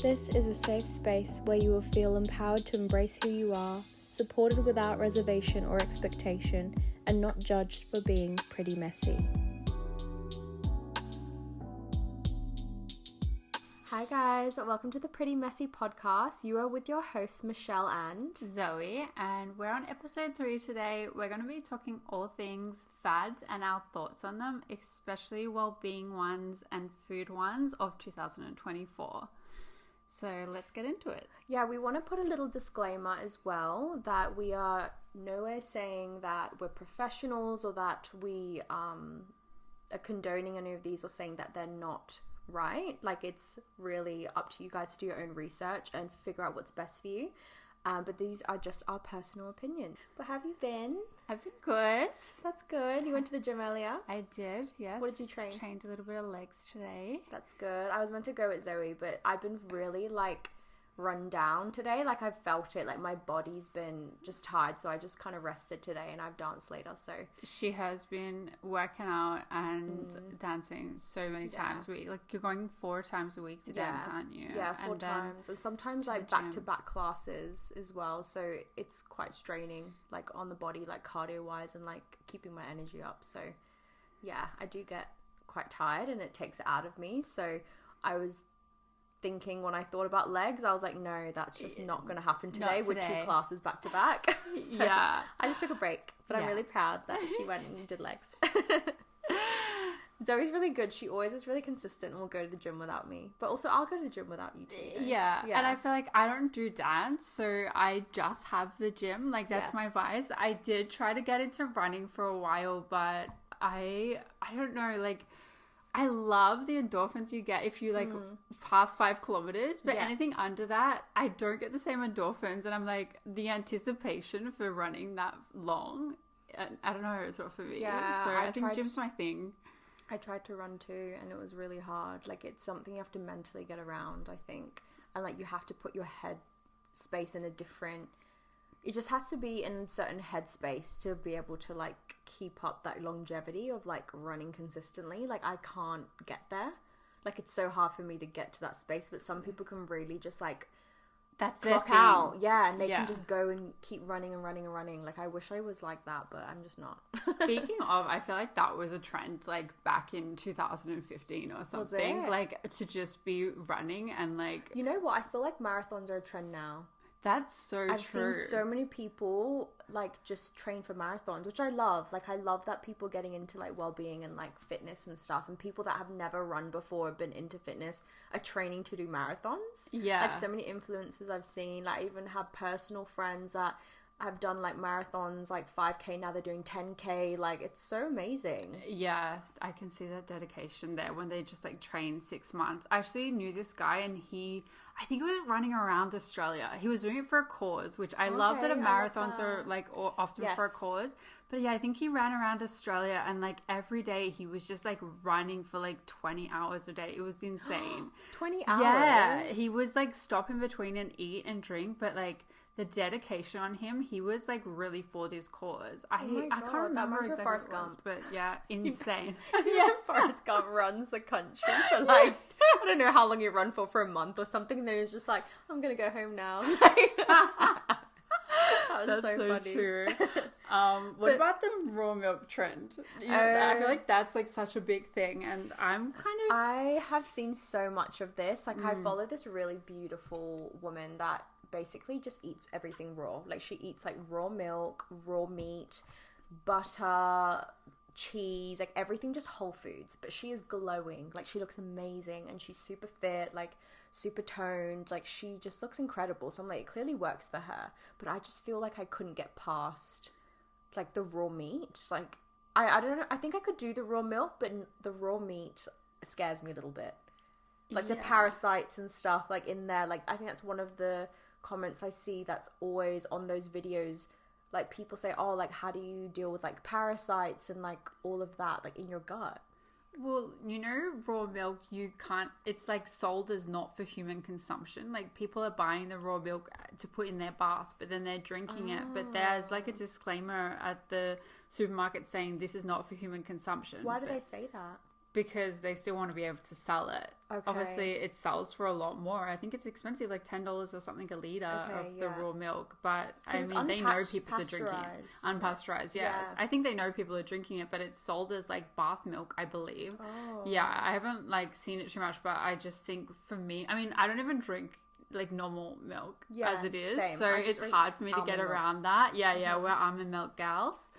This is a safe space where you will feel empowered to embrace who you are, supported without reservation or expectation, and not judged for being pretty messy. Hi guys, welcome to the Pretty Messy podcast. You are with your hosts Michelle and Zoe, and we're on episode 3 today. We're going to be talking all things fads and our thoughts on them, especially well-being ones and food ones of 2024. So let's get into it. Yeah, we want to put a little disclaimer as well that we are nowhere saying that we're professionals or that we are condoning any of these or saying that they're not right. Like, it's really up to you guys to do your own research and figure out what's best for you. But these are just our personal opinions. But have you been? I've been good. That's good. You went to the gym earlier? I did, yes. What did you train? Trained a little bit of legs today. That's good. I was meant to go with Zoe, but I've been really run down today. I felt it. My body's been just tired, so I just kind of rested today, and I've danced later. So she has been working out and dancing so many times a week. You're going 4 times a week to dance, aren't you? Yeah, 4 times, and sometimes back-to-back classes as well. So it's quite straining, on the body, cardio-wise, and keeping my energy up. So yeah, I do get quite tired, and it takes it out of me. So I was thinking, when I thought about legs, I was like, no, that's just not going to happen today with 2 classes back to back. So yeah, I just took a break, but I'm really proud that she went and did legs. Zoe's really good. She always is really consistent and will go to the gym without me, but also I'll go to the gym without you too. Yeah, and I feel like I don't do dance, so I just have the gym. That's my vice. I did try to get into running for a while, but I don't know, I love the endorphins you get if you pass 5 kilometers, but anything under that, I don't get the same endorphins. And I'm the anticipation for running that long, I don't know, it's not for me. Yeah, so I think gym's my thing. I tried to run too, and it was really hard. It's something you have to mentally get around, I think. And you have to put your head space in a different, it just has to be in a certain headspace to be able to keep up that longevity of running consistently. I can't get there. It's so hard for me to get to that space, but some people can really just that's clock out. Yeah, and they can just go and keep running and running and running. I wish I was like that, but I'm just not. Speaking of, I feel that was a trend back in 2015 or something. To just be running and You know what? I feel marathons are a trend now. That's so I've true. seen so many people just train for marathons, which I love. I love that people getting into well-being and fitness and stuff, and people that have never run before, been into fitness, are training to do marathons. Yeah. So many influencers I've seen. I even have personal friends that have done marathons, 5K, now they're doing 10K. It's so amazing. Yeah, I can see that dedication there when they just train 6 months. I actually knew this guy, and I think he was running around Australia. He was doing it for a cause, which I love that marathons are often for a cause. But yeah, I think he ran around Australia, and every day he was just running for 20 hours a day. It was insane. 20 hours? Yeah, he would stop in between and eat and drink, but the dedication on him, he was really for this cause. I can't remember exactly what it was, but yeah, insane. Yeah, Forrest Gump runs the country for I don't know how long he run for a month or something, and then he was just I'm gonna go home now. That was That's so funny. True. What about the raw milk trend? I feel that's such a big thing, and I have seen so much of this. I follow this really beautiful woman that basically just eats everything raw. She eats raw milk, raw meat, butter, cheese, everything, just whole foods. But she is glowing. She looks amazing, and she's super fit, super toned. She just looks incredible. So I'm it clearly works for her. But I just feel I couldn't get past the raw meat. I don't know. I think I could do the raw milk, but the raw meat scares me a little bit. The parasites and stuff in there. I think that's one of the comments I see that's always on those videos. People say, oh, how do you deal with parasites and all of that in your gut? Well, raw milk, you can't, it's sold as not for human consumption. People are buying the raw milk to put in their bath, but then they're drinking it. But there's a disclaimer at the supermarket saying this is not for human consumption. Why do they say that? because they still want to be able to sell it. Okay. Obviously, it sells for a lot more. I think it's expensive, like $10 or something a litre of the raw milk. But, I mean, they know people are drinking it. Unpasteurized, yes. Yeah. I think they know people are drinking it, but it's sold as, like, bath milk, I believe. Oh. Yeah, I haven't, like, seen it too much, but I just think for me... I mean, I don't even drink... like normal milk as it is, same. So it's hard for me to get around that. We're almond milk gals.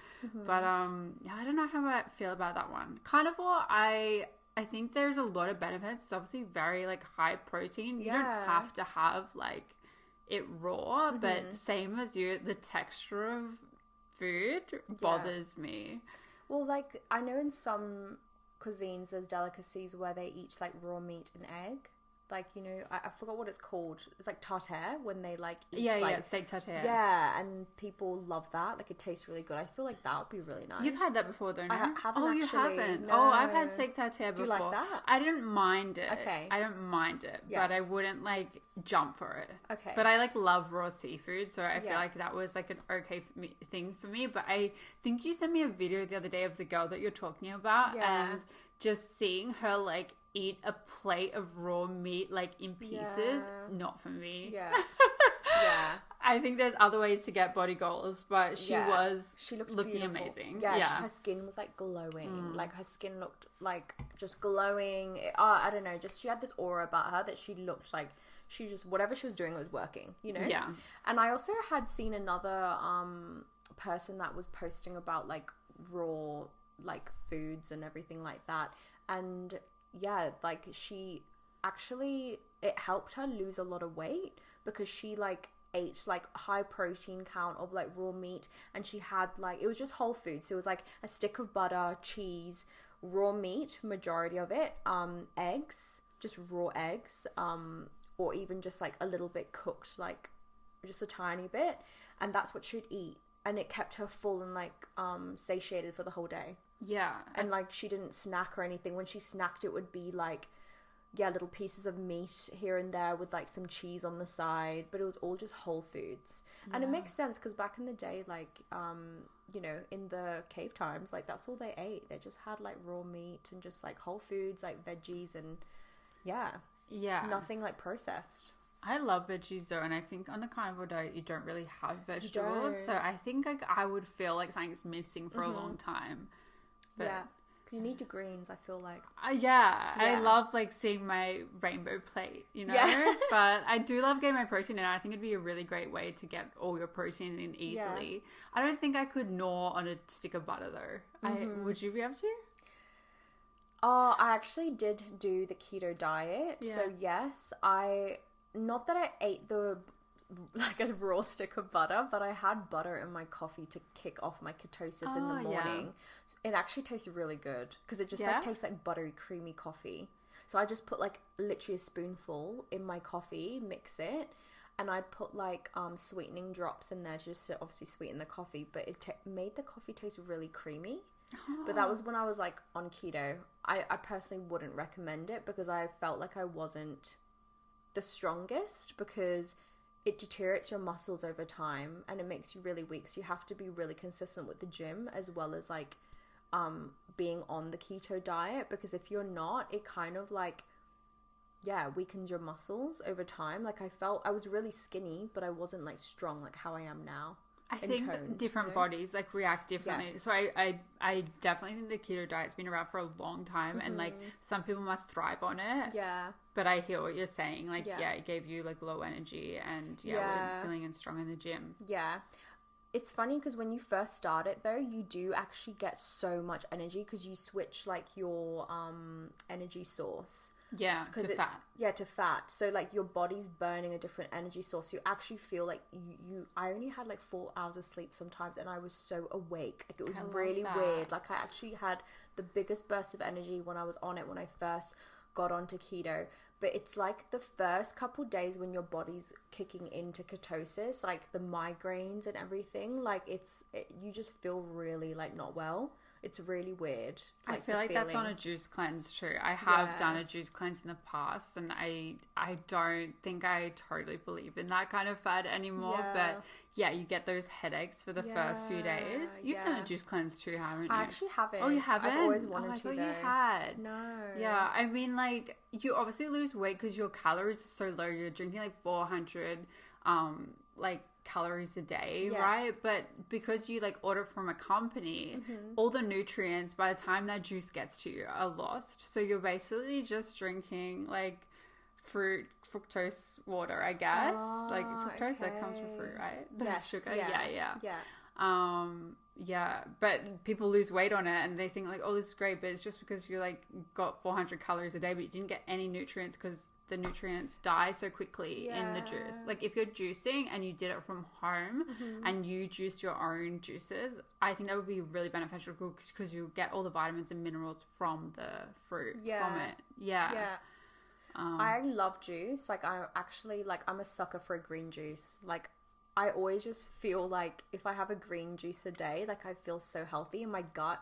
But I don't know how I feel about that one. Carnivore, I think there's a lot of benefits. It's obviously very like high protein. You don't have to have like it raw, but same as you, the texture of food bothers me. Well, like I know in some cuisines there's delicacies where they eat like raw meat and egg. Like, you know, I forgot what it's called. It's like tartare when they like eat steak tartare. Yeah, and people love that. Like, it tastes really good. I feel like that would be really nice. You've had that before, though, no? I haven't actually. You haven't? No. Oh, I've had steak tartare before. Do you like that? I didn't mind it. Okay. I don't mind it, but I wouldn't, like, jump for it. Okay. But I, like, love raw seafood, so I feel like that was, like, an okay thing for me. But I think you sent me a video the other day of the girl that you're talking about, and just seeing her, like, eat a plate of raw meat like in pieces, not for me. I think there's other ways to get body goals, but she looked looking beautiful. Amazing. Her skin was like glowing. Like her skin looked like just glowing. I don't know, just she had this aura about her that she looked like she just, whatever she was doing was working, you know? Yeah. And I also had seen another person that was posting about like raw like foods and everything like that, and like she actually, it helped her lose a lot of weight because she like ate like high protein count of like raw meat, and she had like, it was just whole foods. So it was like a stick of butter, cheese, raw meat, majority of it, eggs, just raw eggs, or even just like a little bit cooked, like just a tiny bit, and that's what she'd eat, and it kept her full and like satiated for the whole day. And like she didn't snack or anything. When she snacked, it would be like little pieces of meat here and there with like some cheese on the side, but it was all just whole foods. And it makes sense because back in the day, like you know, in the cave times, like that's all they ate. They just had like raw meat and just like whole foods, like veggies, and nothing like processed. I love veggies though, and I think on the carnivore diet you don't really have vegetables, so I think like I would feel like something's missing for a long time. But, because you need your greens, I feel like. I love like seeing my rainbow plate, you know. But I do love getting my protein in. I think it'd be a really great way to get all your protein in easily. I don't think I could gnaw on a stick of butter though. Would you be able to? I actually did do the keto diet, so yes, not that I ate like a raw stick of butter, but I had butter in my coffee to kick off my ketosis in the morning. It actually tastes really good because it just like tastes like buttery, creamy coffee. So I just put like literally a spoonful in my coffee, mix it, and I'd put like sweetening drops in there just to obviously sweeten the coffee, but it made the coffee taste really creamy. But that was when I was like on keto. I personally wouldn't recommend it because I felt like I wasn't the strongest, because it deteriorates your muscles over time and it makes you really weak. So you have to be really consistent with the gym as well as like being on the keto diet, because if you're not, it kind of like weakens your muscles over time. Like I was really skinny, but I wasn't like strong like how I am now. I think toned, different bodies like react differently. So I definitely think the keto diet's been around for a long time, and like some people must thrive on it. But I hear what you're saying. Like it gave you like low energy and we're feeling strong in the gym. It's funny because when you first start it though, you do actually get so much energy because you switch like your energy source. To fat. To fat. So like your body's burning a different energy source. You actually feel like I only had like 4 hours of sleep sometimes, and I was so awake. Like it was really weird. Like I actually had the biggest burst of energy when I was on it when I first got onto keto. But it's like the first couple days when your body's kicking into ketosis, like the migraines and everything, like you just feel really like not well. It's really weird. I feel like that's on a juice cleanse too. I have done a juice cleanse in the past, and I don't think I totally believe in that kind of fad anymore. But yeah, you get those headaches for the first few days. You've done a juice cleanse too, haven't you? I actually haven't. Oh, you haven't? I've always wanted to, though. You had. No. Yeah, I mean, like, you obviously lose weight because your calories are so low. You're drinking like 400 like calories a day, right? But because you like order from a company, all the nutrients by the time that juice gets to you are lost. So you're basically just drinking like fructose water, I guess. Like fructose that comes from fruit, right? Yes. Sugar. Yeah. But people lose weight on it and they think like, oh, this is great, but it's just because you like got 400 calories a day, but you didn't get any nutrients because the nutrients die so quickly in the juice. Like if you're juicing and you did it from home and you juiced your own juices, I think that would be really beneficial because you get all the vitamins and minerals from the fruit from it. I love juice. Like I actually I'm a sucker for a green juice. Like I always just feel like if I have a green juice a day, like I feel so healthy and my gut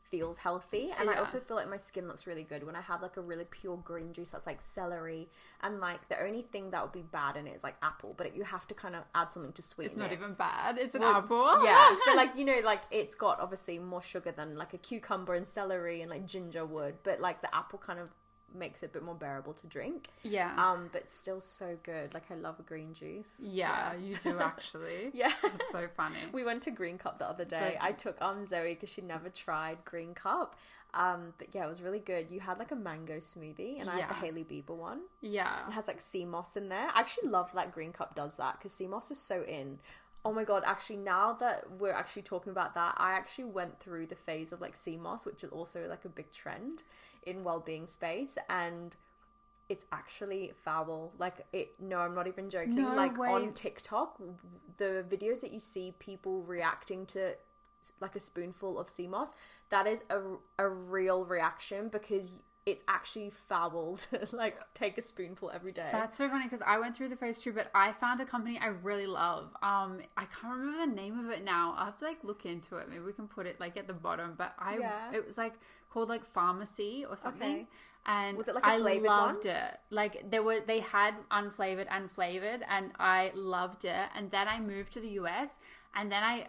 feels healthy, and I also feel like my skin looks really good when I have like a really pure green juice that's like celery, and like the only thing that would be bad in it is like apple, but you have to kind of add something to sweeten it. It's not even bad. It's an apple. Yeah, but like, you know, like it's got obviously more sugar than like a cucumber and celery and like ginger would, but like the apple kind of makes it a bit more bearable to drink. But still so good. Like I love a green juice. You do actually. It's so funny. We went to Green Cup the other day. I took Zoe because she never tried Green Cup. But yeah, it was really good. You had like a mango smoothie, and I had the Hailey Bieber one. It has like sea moss in there. I actually love that Green Cup does that because sea moss is so in. Oh my god, actually now that we're actually talking about that, I actually went through the phase of like sea moss, which is also like a big trend in wellbeing space, and it's actually foul. Like I'm not even joking. No way. On TikTok, the videos that you see people reacting to like a spoonful of sea moss, that is a real reaction because it's actually foul to like take a spoonful every day. That's so funny because I went through the phase too, but I found a company I really love. I can't remember the name of it now. I'll have to like look into it. Maybe we can put it like at the bottom. But it was like called like Pharmacy or something. Okay. And was it like a flavored one? I loved it. Like they had unflavored and flavored, and I loved it. And then I moved to the US, and then I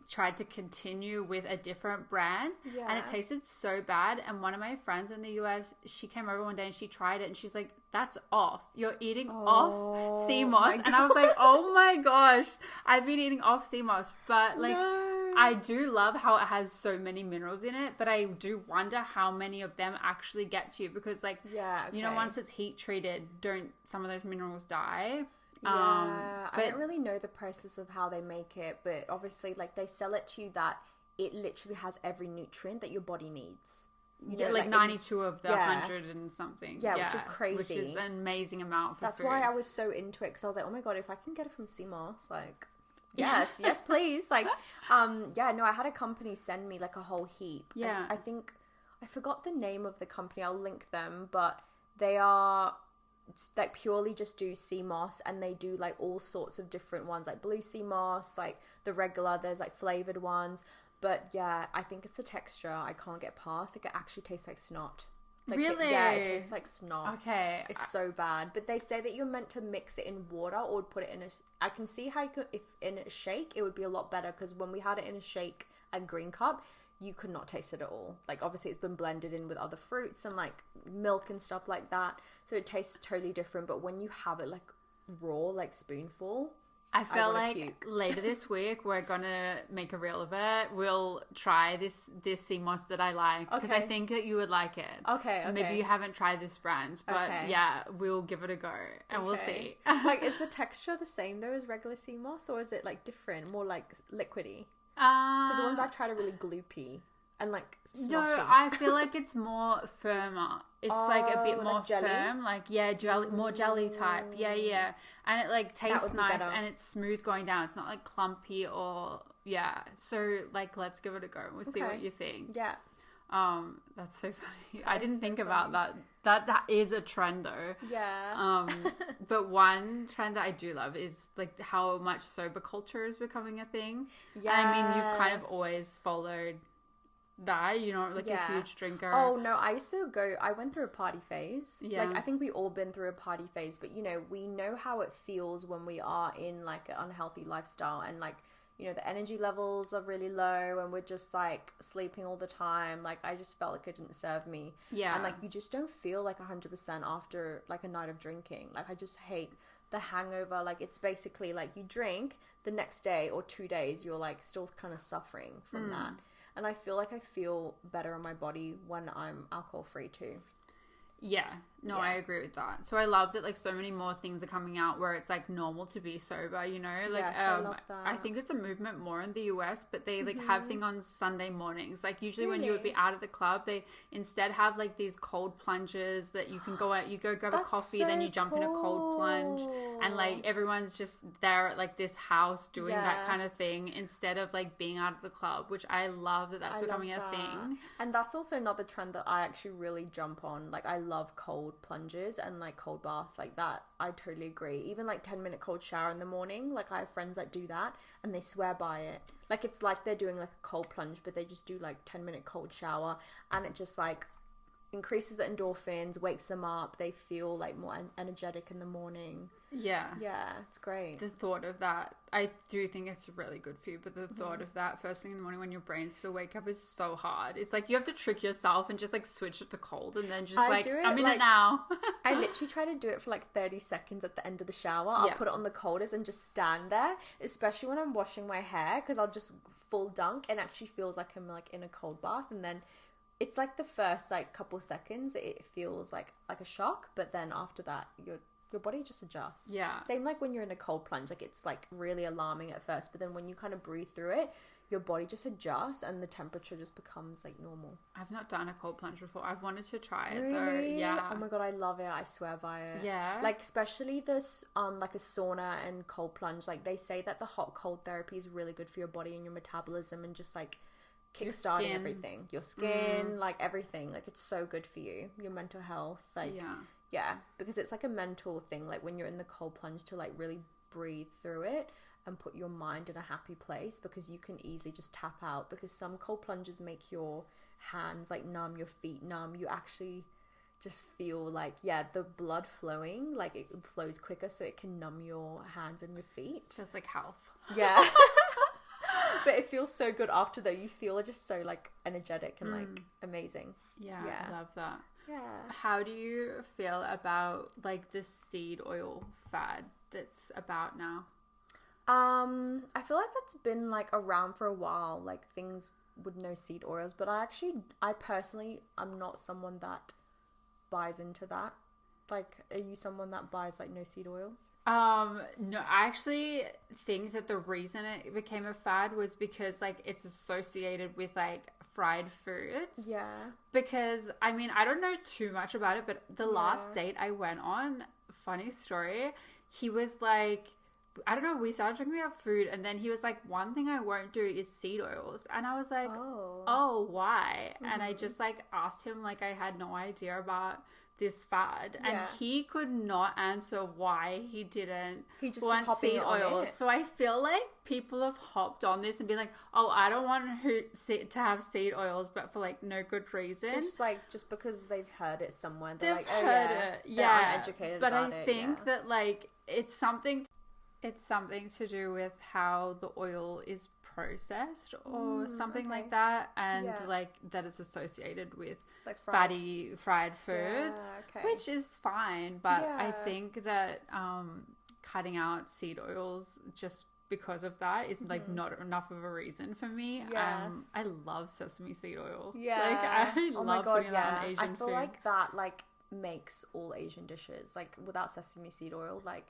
tried to continue with a different brand, and it tasted so bad. And one of my friends in the US, she came over one day and she tried it, and she's like, that's off. You're eating off sea moss. And I was like, oh my gosh, I've been eating off sea moss. But like, I do love how it has so many minerals in it, but I do wonder how many of them actually get to you because like, you know, once it's heat treated, don't some of those minerals die? I don't really know the process of how they make it, but obviously like they sell it to you that it literally has every nutrient that your body needs. You get like 92 of the 100 and something. Which is crazy. Which is an amazing amount for That's food. why I was so into it, because I was like, oh my god, if I can get it from sea moss, like yes please. Like I had a company send me like a whole heap. I think I forgot the name of the company. I'll link them, but they are like purely just do sea moss, and they do like all sorts of different ones, like blue sea moss, like the regular, there's like flavored ones, but I think it's the texture I can't get past. Like it actually tastes like snot. Like really? It tastes like snot. Okay. It's so bad. But they say that you're meant to mix it in water or put it in I can see how you could, if in a shake it would be a lot better, because when we had it in a shake at Green Cup, you could not taste it at all. Like obviously it's been blended in with other fruits and like milk and stuff like that, so it tastes totally different. But when you have it like raw, like spoonful, I feel like later this week we're gonna make a reel of it. We'll try this sea moss that I like, because I think that you would like it. Okay. Maybe you haven't tried this brand, but we'll give it a go and we'll see. Like, is the texture the same though as regular sea moss, or is it like different, more like liquidy? Because the ones I've tried are really gloopy and like snotty. No, I feel like it's more firmer. It's like a bit more like firm, like jelly, more jelly type. And it like tastes nice and it's smooth going down. It's not like clumpy or So like, let's give it a go. We'll see what you think. That's so funny. I didn't think about that. That is a trend though. But one trend that I do love is like how much sober culture is becoming a thing. And I mean, you've kind of always followed that? You're not like a huge drinker? Oh no, I went through a party phase. Yeah. Like I think we all been through a party phase, but you know, we know how it feels when we are in like an unhealthy lifestyle and like, you know, the energy levels are really low and we're just like sleeping all the time. Like I just felt like it didn't serve me. Yeah. And like you just don't feel like 100% after like a night of drinking. Like I just hate the hangover. Like it's basically like you drink, the next day or 2 days you're like still kind of suffering from that. And I feel like I feel better in my body when I'm alcohol free too. Yeah, no, I agree with that. So I love that like so many more things are coming out where it's like normal to be sober, you know? Like I love that. I think it's a movement more in the US, but they like have thing on Sunday mornings. Like usually when you would be out at the club, they instead have like these cold plunges that you can go out, you go grab a coffee, then you jump in a cold plunge, and like everyone's just there at like this house doing that kind of thing instead of like being out at the club, which I love that that's becoming a thing. And that's also another trend that I actually really jump on. Like I love cold plunges and like cold baths like that. I totally agree. Even like 10-minute cold shower in the morning. Like I have friends that do that and they swear by it. Like it's like they're doing like a cold plunge, but they just do like 10-minute cold shower and it just like increases the endorphins, wakes them up. They feel like more energetic in the morning. Yeah, it's great. The thought of that, I do think it's really good for you, but the thought of that first thing in the morning when your brain still wake up is so hard. It's like you have to trick yourself and just like switch it to cold and then just I'm in it now. I literally try to do it for like 30 seconds at the end of the shower. I'll put it on the coldest and just stand there, especially when I'm washing my hair, because I'll just full dunk and actually feels like I'm like in a cold bath. And then it's like the first like couple seconds it feels like a shock, but then after that your body just adjusts. Yeah. Same like when you're in a cold plunge, like it's like really alarming at first, but then when you kind of breathe through it, your body just adjusts and the temperature just becomes like normal. I've not done a cold plunge before. I've wanted to try it really? though. Yeah. Oh my god, I love it. I swear by it. Yeah. Like especially this like a sauna and cold plunge. Like they say that the hot cold therapy is really good for your body and your metabolism and just like kickstarting everything. Your skin, like everything. Like it's so good for you. Your mental health. Like yeah, because it's like a mental thing, like when you're in the cold plunge to like really breathe through it and put your mind in a happy place, because you can easily just tap out, because some cold plunges make your hands like numb, your feet numb. You actually just feel like the blood flowing, like it flows quicker so it can numb your hands and your feet. Just like health. Yeah. But it feels so good after though. You feel just so like energetic and like amazing. Yeah, I love that. Yeah. How do you feel about like the seed oil fad that's about now? I feel like that's been like around for a while, like things with no seed oils, but I personally, I'm not someone that buys into that. Like, are you someone that buys like no seed oils? No, I actually think that the reason it became a fad was because like it's associated with like fried foods. Yeah. Because I mean, I don't know too much about it, but the last date I went on, funny story, he was like, I don't know, we started talking about food and then he was like, one thing I won't do is seed oils. And I was like, oh why? And I just like asked him, like I had no idea about this fad, and he could not answer why he didn't want seed oils. So I feel like people have hopped on this and been like, oh, I don't want to have seed oils, but for like no good reason. It's like just because they've heard it somewhere, they're they've like, oh heard it. Yeah, they're uneducated but about I think that like it's something to do with how the oil is processed or something like that, and like that it's associated with like fatty fried foods, which is fine, but I think that cutting out seed oils just because of that is like not enough of a reason for me. I love sesame seed oil. Like I love putting that on Asian food. I feel like that like makes all Asian dishes, like without sesame seed oil, like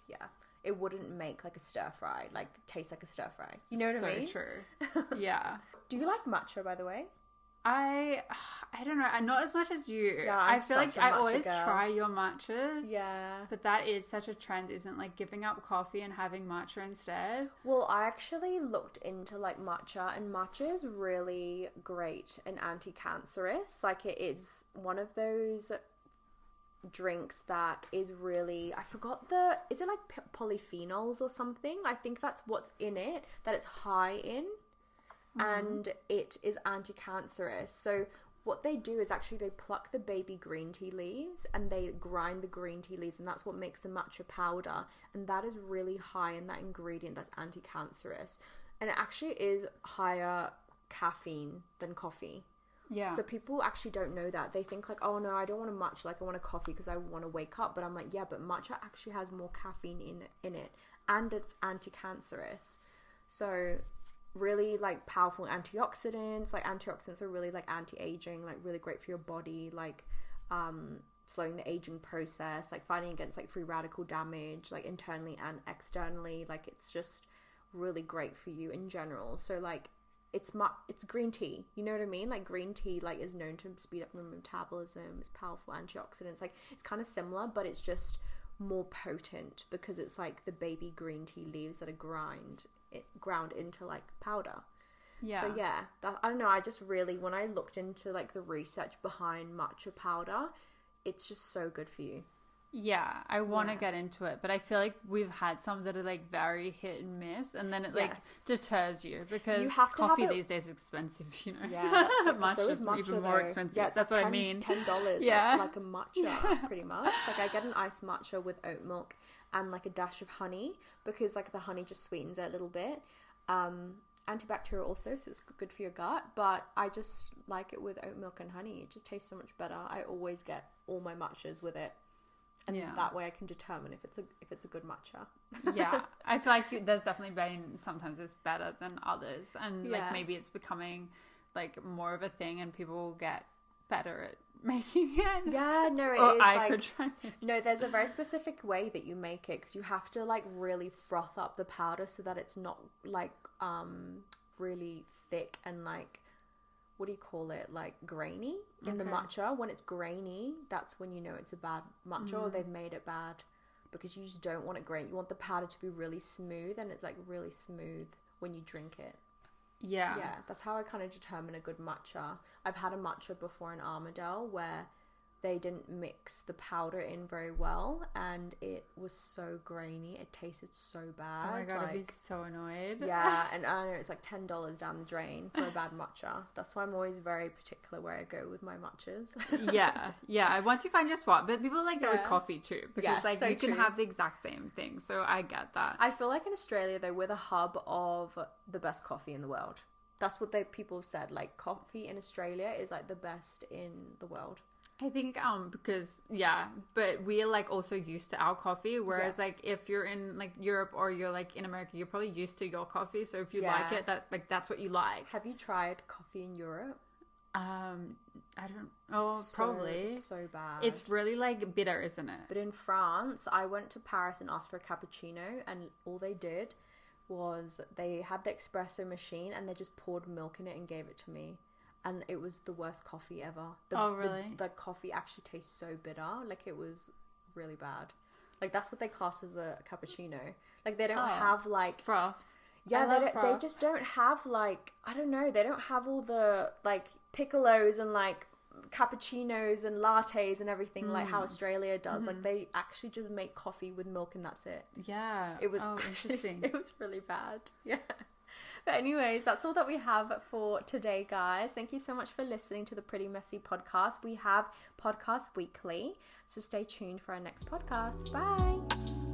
it wouldn't make like a stir fry, like taste like a stir fry. You know what I mean? So true. Yeah. Do you like matcha, by the way? I don't know. Not as much as you. Yeah, I feel like I always try your matchas. Yeah. But that is such a trend, isn't like giving up coffee and having matcha instead? Well, I actually looked into like matcha, and matcha is really great and anti-cancerous. Like it is one of those drinks that is really, I forgot is it like polyphenols or something? I think that's what's in it, that it's high in. and it is anti-cancerous. So what they do is actually they pluck the baby green tea leaves and they grind the green tea leaves, and that's what makes the matcha powder, and that is really high in that ingredient that's anti-cancerous, and it actually is higher caffeine than coffee. Yeah. So people actually don't know that. They think like, oh no, I don't want a matcha, like I want a coffee because I want to wake up. But I'm like, yeah, but matcha actually has more caffeine in it, and it's anti-cancerous. So really like powerful antioxidants. Like antioxidants are really like anti-aging, like really great for your body, like slowing the aging process, like fighting against like free radical damage, like internally and externally. Like it's just really great for you in general. So like it's green tea, you know what I mean? Like green tea like is known to speed up your metabolism, it's powerful antioxidants. Like it's kind of similar, but it's just more potent because it's like the baby green tea leaves that are ground into like powder. Yeah. So yeah, I don't know, I just really, when I looked into like the research behind matcha powder, it's just so good for you. Yeah, I want to get into it, but I feel like we've had some that are like very hit and miss, and then it like deters you because you have to coffee these days is expensive, you know. Yeah, so is matcha even more expensive. Yeah, that's what I mean. $10, like a matcha, pretty much. Like I get an iced matcha with oat milk and like a dash of honey because like the honey just sweetens it a little bit. Antibacterial also, so it's good for your gut. But I just like it with oat milk and honey. It just tastes so much better. I always get all my matchas with it. And that way I can determine if it's a good matcha. Yeah, I feel like there's definitely been sometimes it's better than others, and like maybe it's becoming like more of a thing, and people will get better at making it. Yeah, no, it is. I could try. No, there's a very specific way that you make it because you have to like really froth up the powder so that it's not like really thick and like, what do you call it, like grainy in the matcha. When it's grainy, that's when you know it's a bad matcha or they've made it bad, because you just don't want it grainy. You want the powder to be really smooth, and it's like really smooth when you drink it. Yeah, that's how I kind of determine a good matcha. I've had a matcha before in Armadale where they didn't mix the powder in very well, and it was so grainy. It tasted so bad. Oh my god, I'd be so annoyed. Yeah, and I know it's like $10 down the drain for a bad matcha. That's why I'm always very particular where I go with my matchas. yeah. Once you find your spot, but people like that with coffee too, because like so you can have the exact same thing. So I get that. I feel like in Australia though, we're the hub of the best coffee in the world. That's what people have said. Like coffee in Australia is like the best in the world. I think because but we're like also used to our coffee, whereas like if you're in like Europe or you're like in America, you're probably used to your coffee. So if you like it, that's what you like. Have you tried coffee in Europe? I don't. Oh, probably. It's so bad. It's really like bitter, isn't it? But in France, I went to Paris and asked for a cappuccino, and all they did was they had the espresso machine and they just poured milk in it and gave it to me. And it was the worst coffee ever. Really? The coffee actually tastes so bitter. Like, it was really bad. Like, that's what they class as a cappuccino. Like, they don't have, like... Froth. Yeah, they just don't have, like... I don't know. They don't have all the, like, piccolos and, like, cappuccinos and lattes and everything like how Australia does. Like, they actually just make coffee with milk and that's it. Yeah. It was interesting. It was really bad. Yeah. But anyways, that's all that we have for today, guys. Thank you so much for listening to the Pretty Messy podcast. We have podcasts weekly, so stay tuned for our next podcast. Bye.